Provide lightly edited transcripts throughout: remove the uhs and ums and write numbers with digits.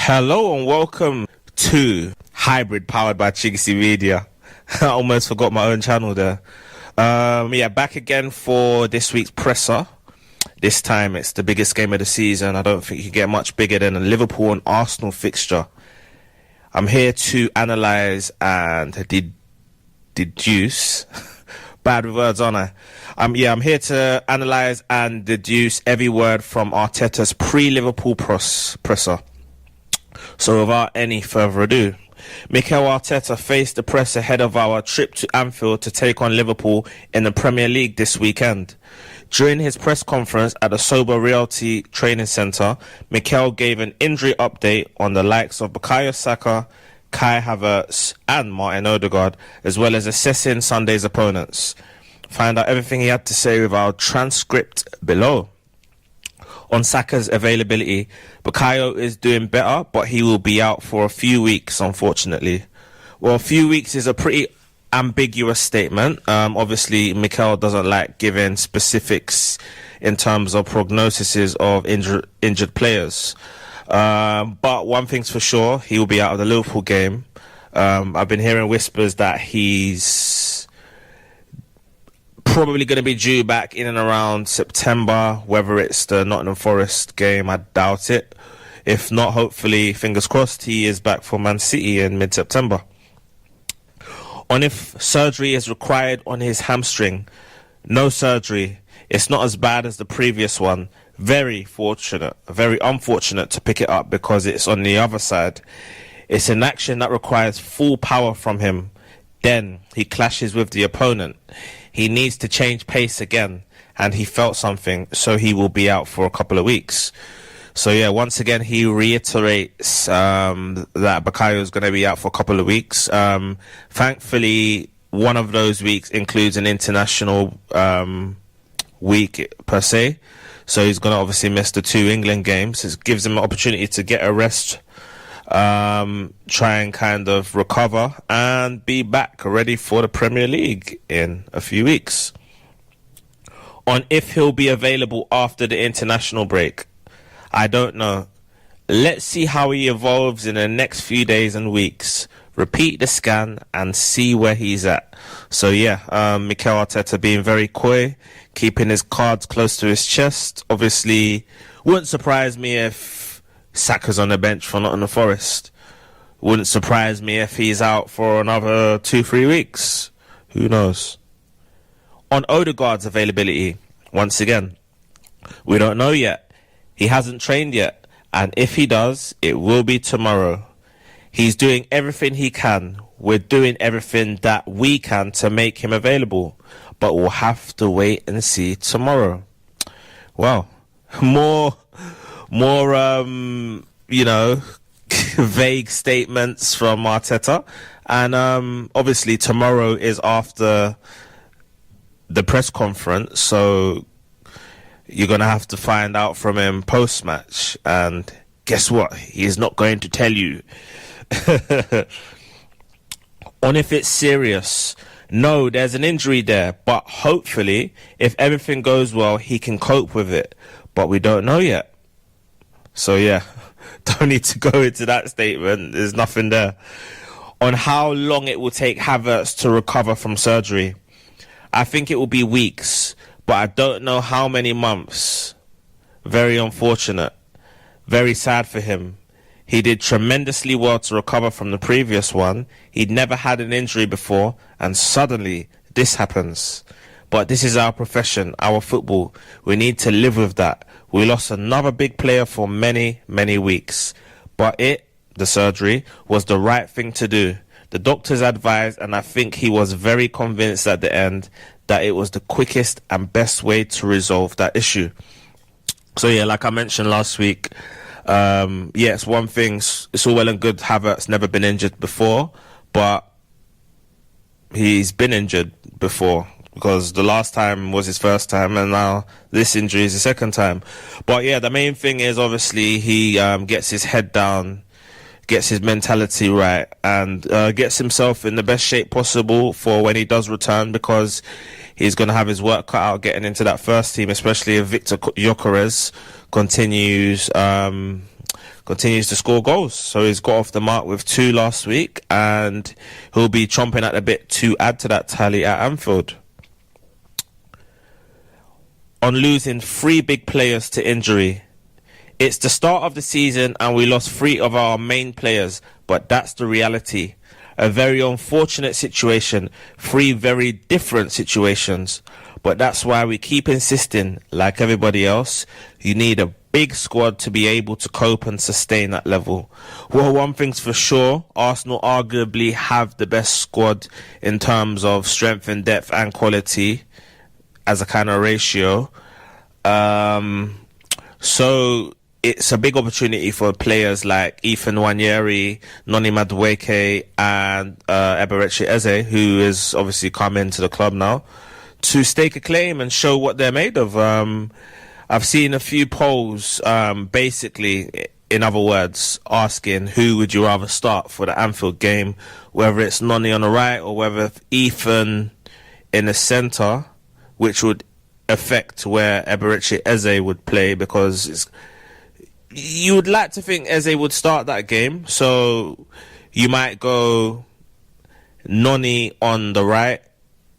Hello and welcome to Hybrid powered by chinkseyMEDIA. I almost forgot my own channel there. Back again for this week's presser. This time it's the biggest game of the season. I don't think you get much bigger than a Liverpool and Arsenal fixture. I'm here to analyse and deduce. Bad with words, aren't I? I'm here to analyse and deduce every word from Arteta's pre-Liverpool presser. So without any further ado, Mikel Arteta faced the press ahead of our trip to Anfield to take on Liverpool in the Premier League this weekend. During his press conference at the Sober Realty Training Centre, Mikel gave an injury update on the likes of Bukayo Saka, Kai Havertz and Martin Odegaard, as well as assessing Sunday's opponents. Find out everything he had to say with our transcript below. On Saka's availability, Bukayo is doing better, but he will be out for a few weeks, unfortunately. Well, a few weeks is a pretty ambiguous statement. Obviously, Mikel doesn't like giving specifics in terms of prognoses of injured players. But one thing's for sure, he will be out of the Liverpool game. I've been hearing whispers that he's probably going to be due back in and around September. Whether it's the Nottingham Forest game, I doubt it. If not, hopefully, fingers crossed, he is back for Man City in mid-September. On if surgery is required on his hamstring, no surgery. It's not as bad as the previous one. Very unfortunate to pick it up because it's on the other side. It's an action that requires full power from him. Then he clashes with the opponent. He needs to change pace again, and he felt something, so he will be out for a couple of weeks. So yeah, once again, he reiterates that Bukayo is going to be out for a couple of weeks. Thankfully, one of those weeks includes an international week per se. So he's going to obviously miss the 2 England games. It gives him an opportunity to get a rest, try and kind of recover and be back ready for the Premier League in a few weeks. On if he'll be available after the international break, I don't know. Let's see how he evolves in the next few days and weeks. Repeat the scan and see where he's at. So yeah, Mikel Arteta being very coy, keeping his cards close to his chest. Obviously, wouldn't surprise me if Saka's on the bench for Nottingham Forest. Wouldn't surprise me if he's out for another 2-3 weeks. Who knows? On Odegaard's availability, once again, we don't know yet. He hasn't trained yet, and if he does, it will be tomorrow. He's doing everything he can. We're doing everything that we can to make him available, but we'll have to wait and see tomorrow. Well, more vague statements from Arteta, and obviously tomorrow is after the press conference, so you're going to have to find out from him post-match, and guess what? He's not going to tell you. On if it's serious, no, there's an injury there, but hopefully, if everything goes well, he can cope with it, but we don't know yet. So yeah, don't need to go into that statement. There's nothing there. On how long it will take Havertz to recover from surgery, I think it will be weeks, but I don't know how many months. Very unfortunate. Very sad for him. He did tremendously well to recover from the previous one. He'd never had an injury before, and suddenly this happens. But this is our profession, our football. We need to live with that. We lost another big player for many, many weeks. But the surgery, was the right thing to do. The doctors advised, and I think he was very convinced at the end, that it was the quickest and best way to resolve that issue. So yeah, like I mentioned last week, it's one thing, it's all well and good Havertz never been injured before, but he's been injured before, because the last time was his first time, and now this injury is the second time. But yeah, the main thing is obviously he gets his head down, gets his mentality right, and gets himself in the best shape possible for when he does return, because he's going to have his work cut out getting into that first team, especially if Victor Gyökeres continues continues to score goals. So he's got off the mark with 2 last week, and he'll be chomping at the bit to add to that tally at Anfield. On losing 3 big players to injury. It's the start of the season and we lost 3 of our main players, but that's the reality. A very unfortunate situation, 3 very different situations. But that's why we keep insisting, like everybody else, you need a big squad to be able to cope and sustain that level. Well, one thing's for sure, Arsenal arguably have the best squad in terms of strength and depth and quality as a kind of ratio. So it's a big opportunity for players like Ethan Nwaneri, Noni Madueke and Eberechi Eze, who is obviously come into the club now, to stake a claim and show what they're made of. I've seen a few polls, basically, in other words, asking who would you rather start for the Anfield game, whether it's Noni on the right or whether Ethan in the centre, which would affect where Eberechi Eze would play, because you would like to think Eze would start that game. So you might go Noni on the right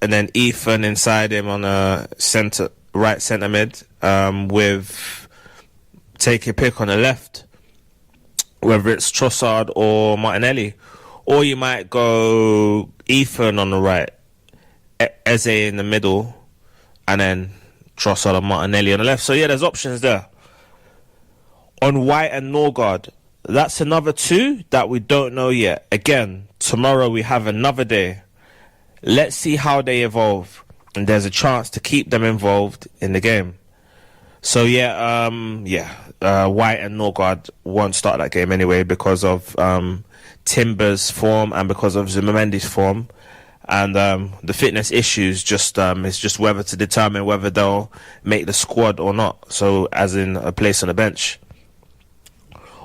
and then Ethan inside him on a right centre mid, with take a pick on the left, whether it's Trossard or Martinelli. Or you might go Ethan on the right, Eze in the middle, and then Trossard and Martinelli on the left. So yeah, there's options there. On White and Norgard, that's another 2 that we don't know yet. Again, tomorrow we have another day. Let's see how they evolve, and there's a chance to keep them involved in the game. So yeah, White and Norgard won't start that game anyway because of Timber's form and because of Zubimendi's form. And the fitness issues it's just whether to determine whether they'll make the squad or not. So as in a place on the bench.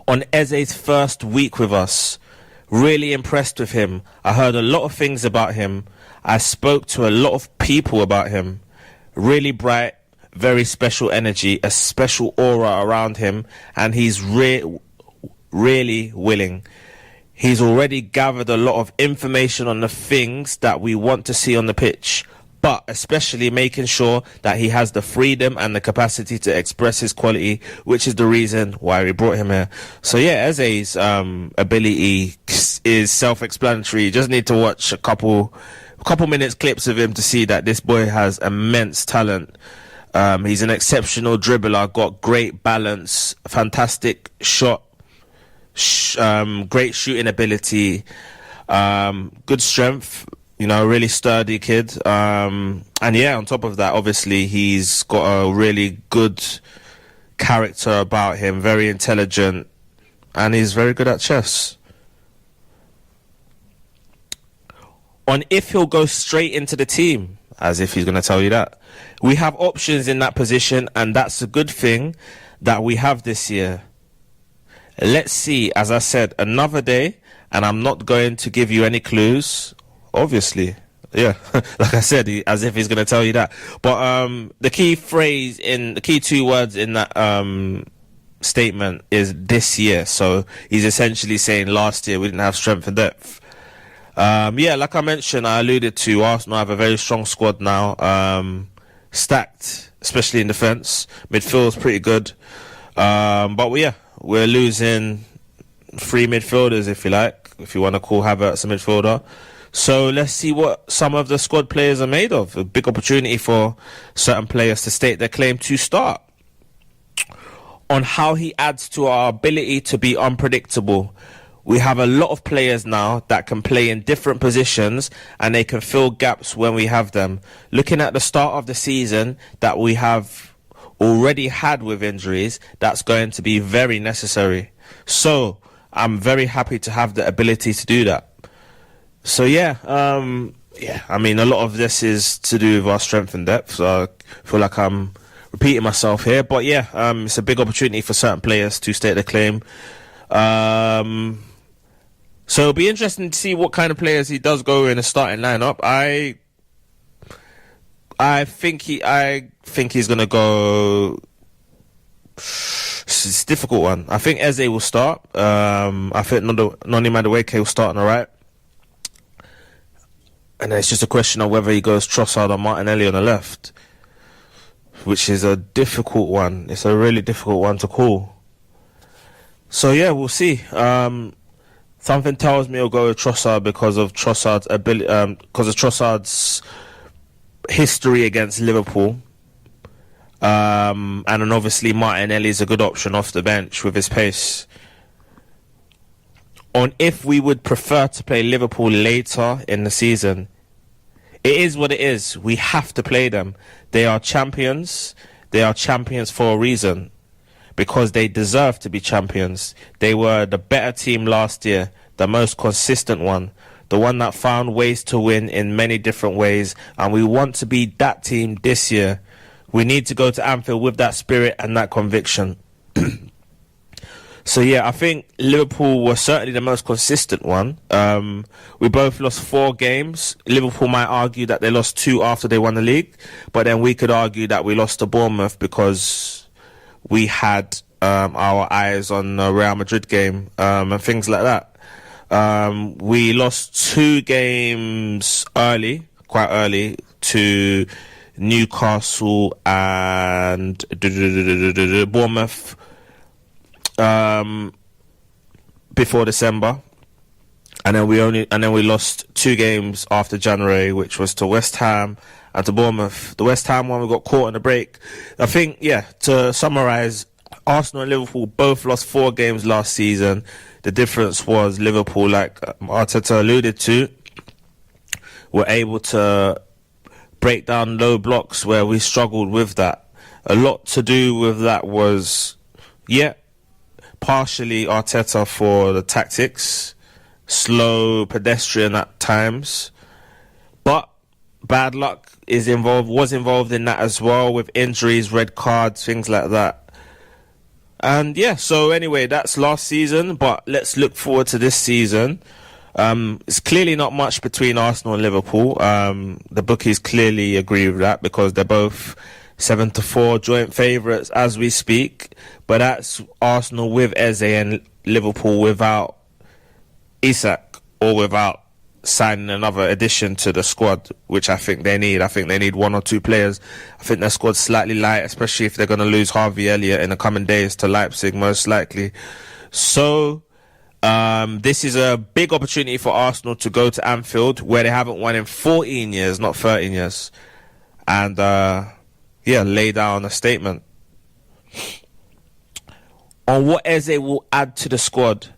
On Eze's first week with us, really impressed with him. I heard a lot of things about him. I spoke to a lot of people about him. Really bright, very special energy, a special aura around him, and he's really willing. He's already gathered a lot of information on the things that we want to see on the pitch, but especially making sure that he has the freedom and the capacity to express his quality, which is the reason why we brought him here. So yeah, Eze's ability is self-explanatory. You just need to watch a couple minutes clips of him to see that this boy has immense talent. He's an exceptional dribbler, got great balance, fantastic shot, great shooting ability, good strength, really sturdy kid. And yeah, on top of that, obviously, he's got a really good character about him, very intelligent, and he's very good at chess. On if he'll go straight into the team, as if he's going to tell you that. We have options in that position, and that's a good thing that we have this year. Let's see, as I said, another day, and I'm not going to give you any clues, obviously. Yeah, like I said, as if he's going to tell you that. But the key 2 words in that statement is this year. So he's essentially saying last year we didn't have strength and depth. Yeah, like I mentioned, I alluded to, Arsenal have a very strong squad now, stacked, especially in defence. Midfield's pretty good. But we're losing 3 midfielders, if you like, if you want to call Havertz a midfielder. So let's see what some of the squad players are made of. A big opportunity for certain players to state their claim to start. On how he adds to our ability to be unpredictable. We have a lot of players now that can play in different positions and they can fill gaps when we have them. Looking at the start of the season that we have already had with injuries, that's going to be very necessary. So I'm very happy to have the ability to do that. So I mean, a lot of this is to do with our strength and depth. So I feel like I'm repeating myself here. But it's a big opportunity for certain players to state their claim. So it'll be interesting to see what kind of players he does go in a starting lineup. I think he's gonna go It's a difficult one. I think Eze will start. I think Noni Madueke will start on the right. And then it's just a question of whether he goes Trossard or Martinelli on the left, which is a difficult one. It's a really difficult one to call. So yeah, we'll see. Something tells me he'll go with Trossard because of Trossard's ability, because of Trossard's history against Liverpool. And then obviously Martinelli is a good option off the bench with his pace. On if we would prefer to play Liverpool later in the season, it is what it is. We have to play them. They are champions. They are champions for a reason, because they deserve to be champions. They were the better team last year, the most consistent one, the one that found ways to win in many different ways, and we want to be that team this year. We need to go to Anfield with that spirit and that conviction. So yeah, I think Liverpool was certainly the most consistent one. We both lost 4 games. Liverpool might argue that they lost 2 after they won the league, but then we could argue that we lost to Bournemouth because we had our eyes on the Real Madrid game and things like that. We lost 2 games quite early, to Newcastle and Bournemouth before December, and then we lost 2 games after January, which was to West Ham and to Bournemouth. The West Ham one, we got caught in the break. I think, yeah, to summarise, Arsenal and Liverpool both lost 4 games last season. The difference was Liverpool, like Arteta alluded to, were able to break down low blocks where we struggled with that. A lot to do with that was, partially Arteta for the tactics, slow, pedestrian at times, but bad luck was involved in that as well, with injuries, red cards, things like that. And yeah, so anyway, that's last season, but let's look forward to this season. It's clearly not much between Arsenal and Liverpool. The bookies clearly agree with that because they're both 7-4 joint favourites as we speak. But that's Arsenal with Eze and Liverpool without Isak, or without signing another addition to the squad, which I think they need. I think they need 1 or 2 players. I think their squad's slightly light, especially if they're going to lose Harvey Elliott in the coming days to Leipzig, most likely. So this is a big opportunity for Arsenal to go to Anfield, where they haven't won in 14 years, not 13 years. And lay down a statement on what Eze will add to the squad.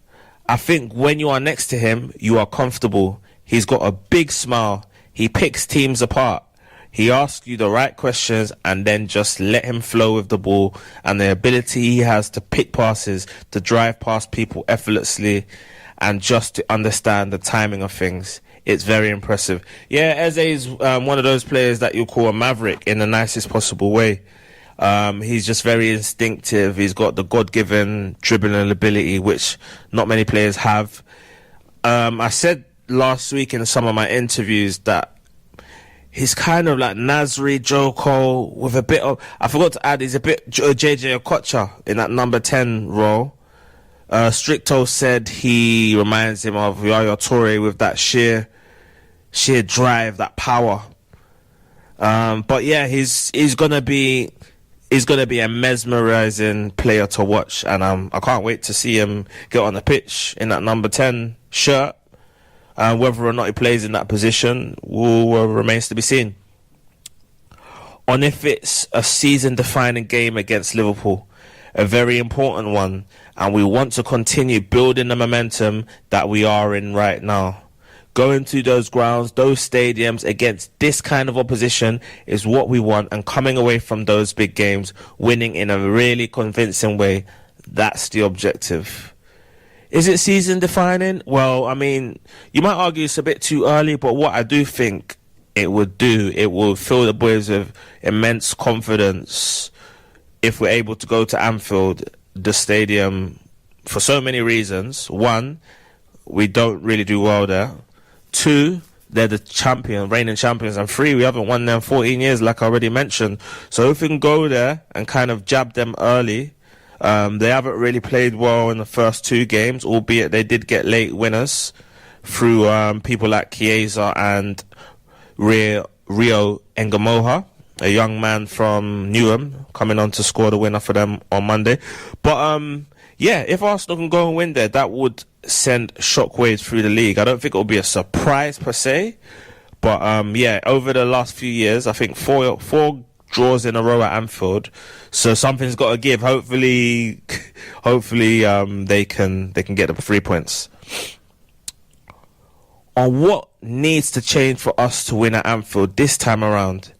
I think when you are next to him, you are comfortable. He's got a big smile. He picks teams apart. He asks you the right questions and then just let him flow with the ball, and the ability he has to pick passes, to drive past people effortlessly, and just to understand the timing of things. It's very impressive. Yeah, Eze is one of those players that you call a maverick in the nicest possible way. He's just very instinctive. He's got the God-given dribbling ability, which not many players have. I said last week in some of my interviews that he's kind of like Nasri, Joko, with a bit of... I forgot to add, he's a bit JJ Okocha in that number 10 role. Stricto said he reminds him of Yaya Toure with that sheer drive, that power. But yeah, he's gonna be a mesmerizing player to watch, and I can't wait to see him get on the pitch in that number 10 shirt. Whether or not he plays in that position remains to be seen. On if it's a season-defining game against Liverpool, a very important one, and we want to continue building the momentum that we are in right now. Going to those grounds, those stadiums against this kind of opposition is what we want, and coming away from those big games, winning in a really convincing way, that's the objective. Is it season defining? Well, I mean, you might argue it's a bit too early, but what I do think it would do, it will fill the boys with immense confidence if we're able to go to Anfield, the stadium, for so many reasons. 1, we don't really do well there. 2, they're the reigning champions. And 3, we haven't won them 14 years, like I already mentioned. So if we can go there and kind of jab them early, They haven't really played well in the first 2 games, albeit they did get late winners through people like Chiesa and Rio Engamoha, a young man from Newham, coming on to score the winner for them on Monday. But yeah, if Arsenal can go and win there, that would send shockwaves through the league. I don't think it will be a surprise per se, but yeah, over the last few years, I think four draws in a row at Anfield, so something's got to give. Hopefully, they can get the 3 points. On what needs to change for us to win at Anfield this time around?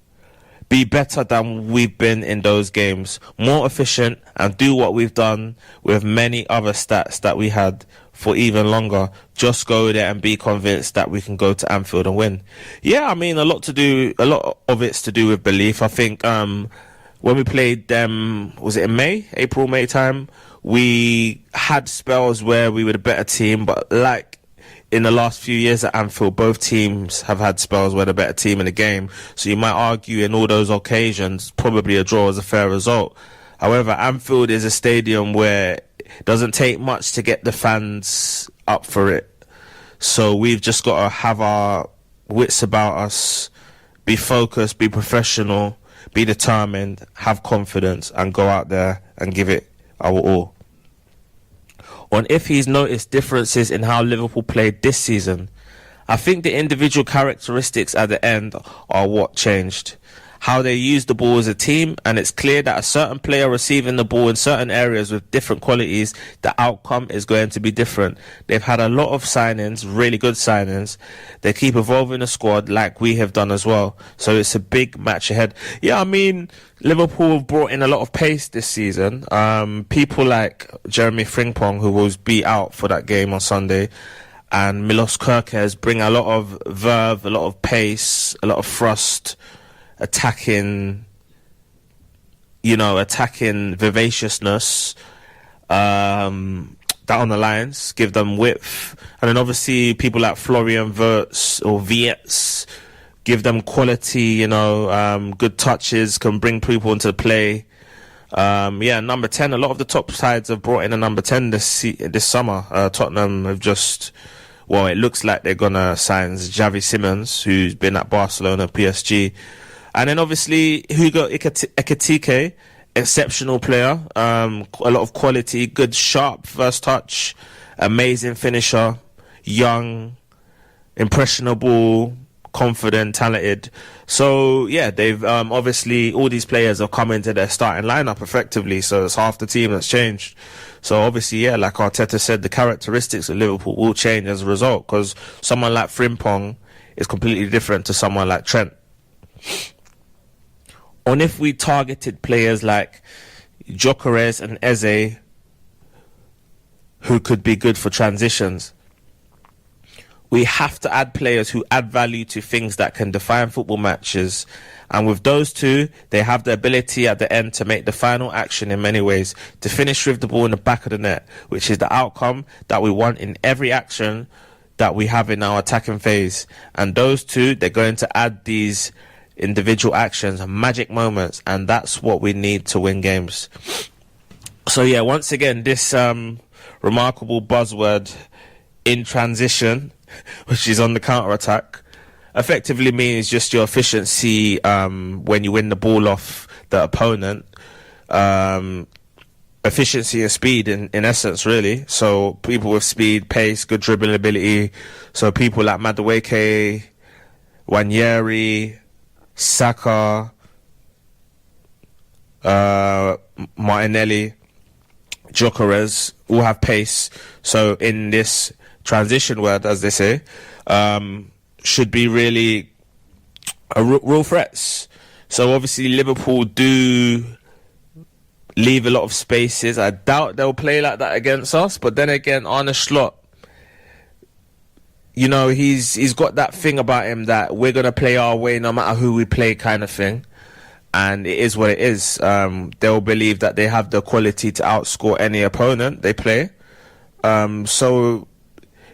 Be better than we've been in those games, more efficient, and do what we've done with many other stats that we had for even longer. Just go there and be convinced that we can go to Anfield and win. Yeah, I mean, a lot of it's to do with belief. I think when we played them, was it in April, May time, we had spells where we were the better team, but like in the last few years at Anfield, both teams have had spells where they're the better team in the game. So you might argue in all those occasions, probably a draw is a fair result. However, Anfield is a stadium where it doesn't take much to get the fans up for it. So we've just got to have our wits about us, be focused, be professional, be determined, have confidence, and go out there and give it our all. On if he's noticed differences in how Liverpool played this season, I think the individual characteristics at the end are what changed. How they use the ball as a team, and it's clear that a certain player receiving the ball in certain areas with different qualities, the outcome is going to be different. They've had a lot of signings, really good signings. They keep evolving the squad like we have done as well. So it's a big match ahead. Yeah, I mean, Liverpool have brought in a lot of pace this season. People like Jeremy Frimpong, who was beat out for that game on Sunday, and Milos Kerkez bring a lot of verve, a lot of pace, a lot of thrust, attacking vivaciousness down the lines, give them width. And then obviously people like Florian Wirtz give them quality, good touches, can bring people into play. Number 10, a lot of the top sides have brought in a number 10 this summer. Tottenham have it looks like they're going to sign Xavi Simons, who's been at Barcelona, PSG. And then obviously Hugo Ekitike, exceptional player, a lot of quality, good sharp first touch, amazing finisher, young, impressionable, confident, talented. So yeah, they've obviously all these players have come into their starting lineup effectively, so it's half the team that's changed. So obviously, yeah, like Arteta said, the characteristics of Liverpool will change as a result, because someone like Frimpong is completely different to someone like Trent. On if we targeted players like Gyökeres and Eze, who could be good for transitions, we have to add players who add value to things that can define football matches. And with those two, they have the ability at the end to make the final action in many ways, to finish with the ball in the back of the net, which is the outcome that we want in every action that we have in our attacking phase. And those two, they're going to add these individual actions, magic moments, and that's what we need to win games. So yeah, once again, this remarkable buzzword in transition, which is on the counter-attack, effectively means just your efficiency when you win the ball off the opponent. Efficiency and speed in essence, really. So people with speed, pace, good dribbling ability. So people like Madueke, Wanyeri, Saka, Martinelli, Gyökeres all have pace. So in this transition word, as they say, should be really real threats. So obviously Liverpool do leave a lot of spaces. I doubt they'll play like that against us, but then again, Arne Slot, he's got that thing about him that we're going to play our way no matter who we play kind of thing. And it is what it is. They'll believe that they have the quality to outscore any opponent they play. So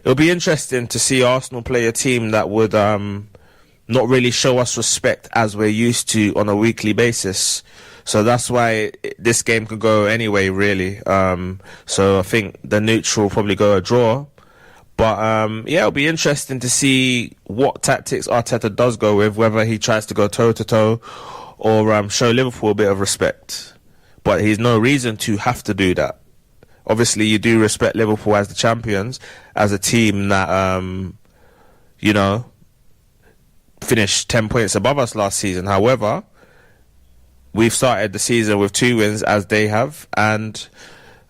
it'll be interesting to see Arsenal play a team that would not really show us respect as we're used to on a weekly basis. So that's why this game could go anyway, really. So I think the neutral will probably go a draw. But yeah, it'll be interesting to see what tactics Arteta does go with, whether he tries to go toe-to-toe or show Liverpool a bit of respect. But he's no reason to have to do that. Obviously, you do respect Liverpool as the champions, as a team that, you know, finished 10 points above us last season. However, we've started the season with 2 wins as they have, and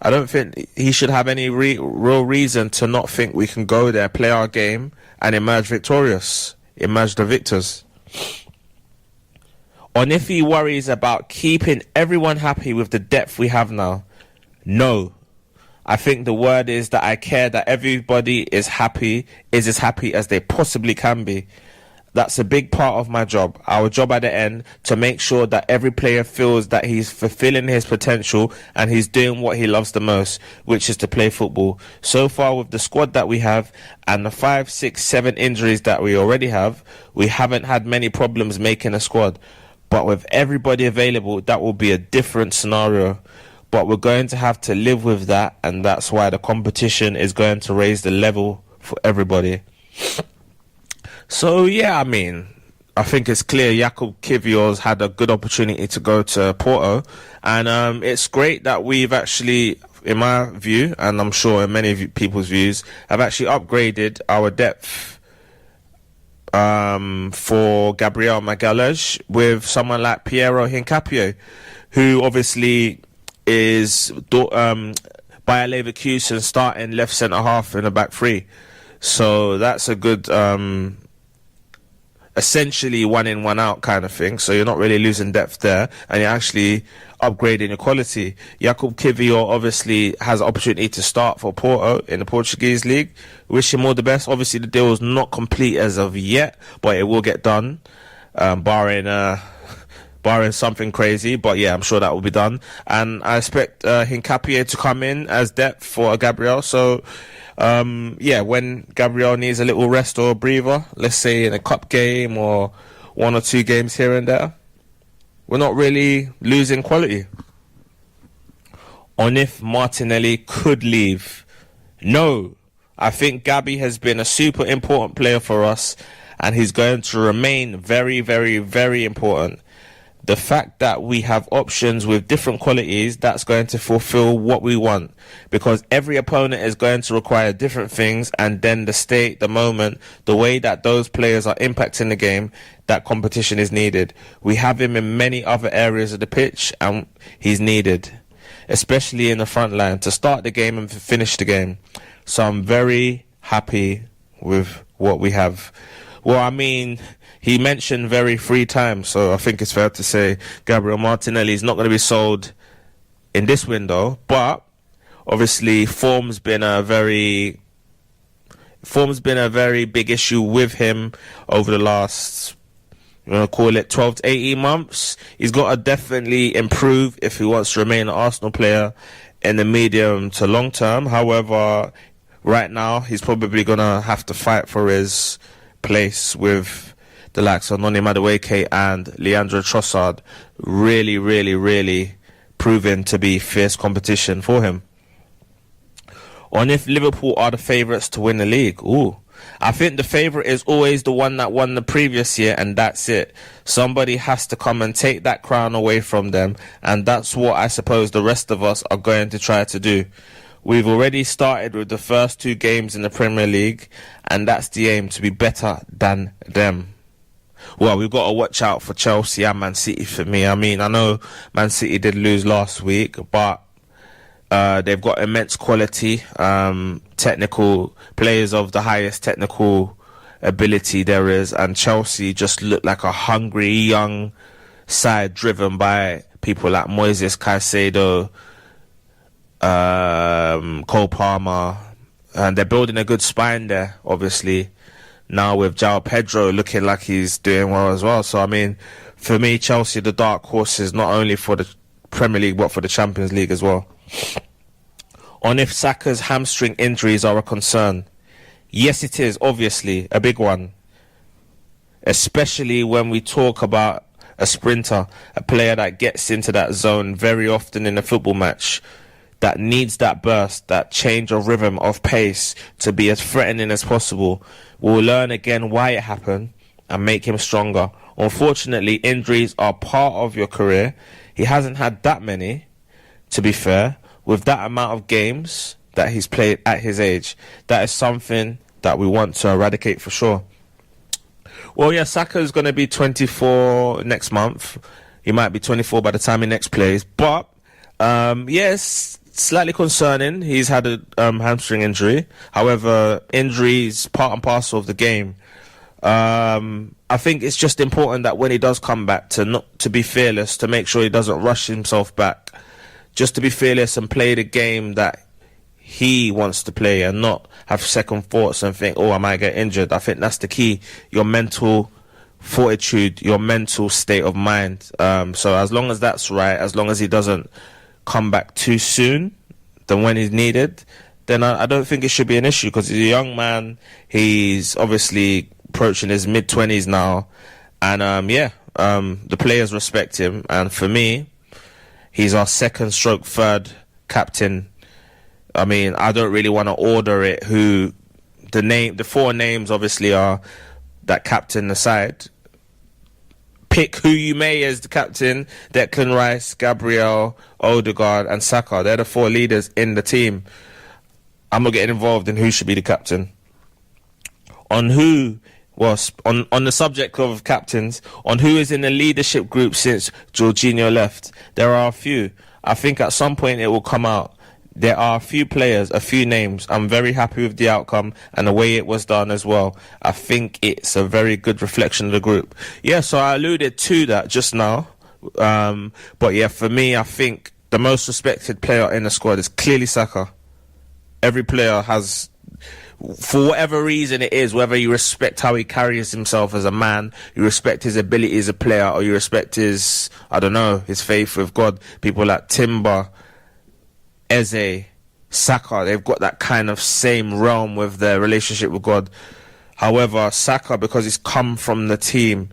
I don't think he should have any real reason to not think we can go there, play our game, and emerge victorious, emerge the victors. On if he worries about keeping everyone happy with the depth we have now, no. I think the word is that I care that everybody is as happy as they possibly can be. That's a big part of my job, our job at the end, to make sure that every player feels that he's fulfilling his potential and he's doing what he loves the most, which is to play football. So far with the squad that we have and the 5, 6, 7 injuries that we already have, we haven't had many problems making a squad. But with everybody available, that will be a different scenario. But we're going to have to live with that, and that's why the competition is going to raise the level for everybody. So, yeah, I mean, I think it's clear Jakub Kiwior's had a good opportunity to go to Porto. And it's great that we've actually, in my view, and I'm sure in many people's views, have actually upgraded our depth for Gabriel Magalhaes with someone like Piero Hincapié, who obviously is Bayer Leverkusen starting left centre-half in the back three. So that's a good... essentially 1 in, 1 out kind of thing. So you're not really losing depth there, and you're actually upgrading your quality. Jakub Kiwior obviously has an opportunity to start for Porto in the Portuguese league. Wish him all the best. Obviously the deal is not complete as of yet, but it will get done, barring something crazy. But yeah, I'm sure that will be done. And I expect Hincapié to come in as depth for Gabriel. So yeah, when Gabriel needs a little rest or a breather, let's say in a cup game or 1 or 2 games here and there, we're not really losing quality. On if Martinelli could leave, no. I think Gabby has been a super important player for us, and he's going to remain very, very, very important. The fact that we have options with different qualities, that's going to fulfill what we want, because every opponent is going to require different things, and then the state, the moment, the way that those players are impacting the game, that competition is needed. We have him in many other areas of the pitch, and he's needed, especially in the front line, to start the game and finish the game. So I'm very happy with what we have. Well, I mean, he mentioned very 3 times, so I think it's fair to say Gabriel Martinelli is not going to be sold in this window. But obviously, form's been a very big issue with him over the last, you want to call it 12 to 18 months. He's got to definitely improve if he wants to remain an Arsenal player in the medium to long term. However, right now he's probably going to have to fight for his place with the likes of Noni Madueke and Leandro Trossard, really, really, really proving to be fierce competition for him. On if Liverpool are the favourites to win the league, I think the favourite is always the one that won the previous year, and that's it. Somebody has to come and take that crown away from them, and that's what I suppose the rest of us are going to try to do. We've already started with the first 2 games in the Premier League, and that's the aim, to be better than them. Well, we've got to watch out for Chelsea and Man City for me. I mean, I know Man City did lose last week, but they've got immense quality, technical players of the highest technical ability there is, and Chelsea just look like a hungry young side driven by people like Moises Caicedo, Cole Palmer, and they're building a good spine there, obviously. Now with João Pedro looking like he's doing well as well. So, I mean, for me, Chelsea, the dark horses, not only for the Premier League, but for the Champions League as well. On if Saka's hamstring injuries are a concern. Yes, it is, obviously, a big one. Especially when we talk about a sprinter, a player that gets into that zone very often in a football match, that needs that burst, that change of rhythm, of pace to be as threatening as possible. We'll learn again why it happened and make him stronger. Unfortunately, injuries are part of your career. He hasn't had that many, to be fair, with that amount of games that he's played at his age. That is something that we want to eradicate for sure. Well, yeah, Saka's going to be 24 next month. He might be 24 by the time he next plays. But, yes, slightly concerning. He's had a hamstring injury. However, injuries part and parcel of the game. I think it's just important that when he does come back to be fearless, to make sure he doesn't rush himself back, just to be fearless and play the game that he wants to play and not have second thoughts and think, oh, I might get injured. I think that's the key. Your mental fortitude, your mental state of mind. So as long as that's right, as long as he doesn't come back too soon than when he's needed, then I don't think it should be an issue, because he's a young man. He's obviously approaching his mid-20s now. And, the players respect him. And for me, he's our second stroke third captain. I mean, I don't really want to order it the four names obviously are that captain aside. Pick who you may as the captain: Declan Rice, Gabriel, Odegaard and Saka. They're the four leaders in the team. I'm not getting involved in who should be the captain. On the subject of captains, on who is in the leadership group since Jorginho left, there are a few. I think at some point it will come out. There are a few players, a few names. I'm very happy with the outcome and the way it was done as well. I think it's a very good reflection of the group. Yeah, so I alluded to that just now. But yeah, for me, I think the most respected player in the squad is clearly Saka. Every player has, for whatever reason it is, whether you respect how he carries himself as a man, you respect his ability as a player, or you respect his, his faith with God. People like Timber, Eze, Saka, they've got that kind of same realm with their relationship with God. However, Saka, because he's come from the team,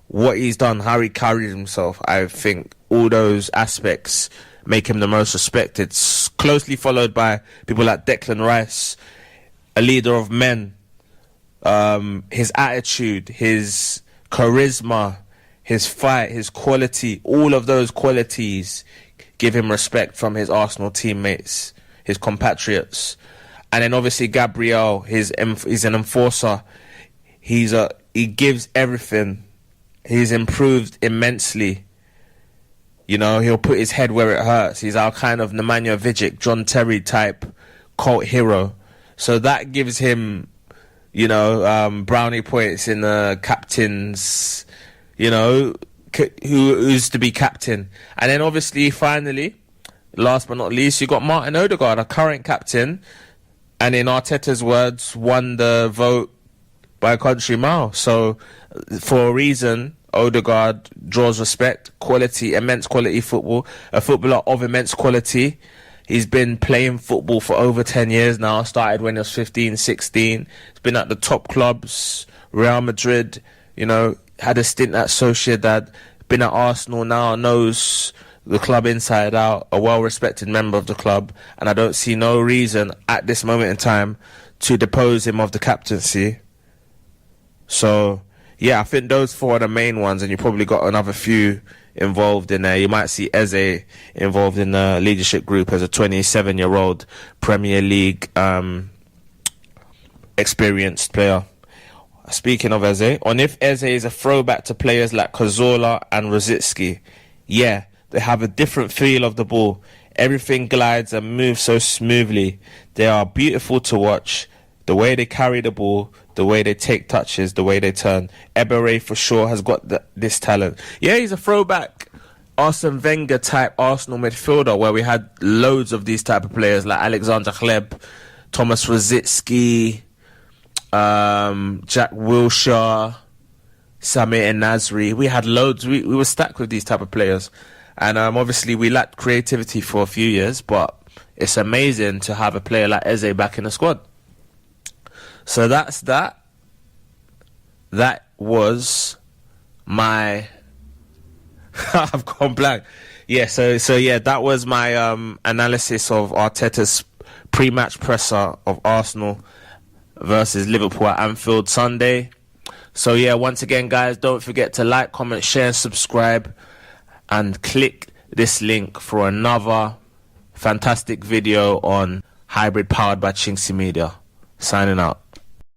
what he's done, how he carries himself, I think all those aspects make him the most respected. Closely followed by people like Declan Rice, a leader of men. His attitude, his charisma, his fight, his quality, all of those qualities give him respect from his Arsenal teammates, his compatriots. And then obviously Gabriel, he's an enforcer. He gives everything. He's improved immensely. You know, he'll put his head where it hurts. He's our kind of Nemanja Vidic, John Terry type cult hero. So that gives him, brownie points in the captain's, who's to be captain. And then obviously, finally, last but not least, you got Martin Odegaard, a current captain, and in Arteta's words, won the vote by a country mile. So for a reason, Odegaard draws respect, quality, immense quality football, a footballer of immense quality. He's been playing football for over 10 years now, started when he was 15, 16. He's been at the top clubs, Real Madrid, had a stint at Sociedad, been at Arsenal now, knows the club inside out, a well-respected member of the club, and I don't see no reason at this moment in time to depose him of the captaincy. So, yeah, I think those four are the main ones, and you probably got another few involved in there. You might see Eze involved in the leadership group as a 27-year-old Premier League experienced player. Speaking of Eze, on if Eze is a throwback to players like Cazorla and Rosicky, yeah, they have a different feel of the ball. Everything glides and moves so smoothly. They are beautiful to watch. The way they carry the ball, the way they take touches, the way they turn. Ebery for sure has got this talent. Yeah, he's a throwback Arsene Wenger type Arsenal midfielder where we had loads of these type of players like Alexander Hleb, Thomas Rosicky, Jack Wilshere, Samir Nasri. We had loads. We were stacked with these type of players. And obviously we lacked creativity for a few years, but it's amazing to have a player like Eze back in the squad. So that's that. That was my I've gone blank. Yeah, so yeah, that was my analysis of Arteta's pre-match presser of Arsenal versus Liverpool at Anfield Sunday. So yeah, once again, guys, don't forget to like, comment, share, and subscribe, and click this link for another fantastic video on hybrid powered by chinkseyMEDIA. Signing out.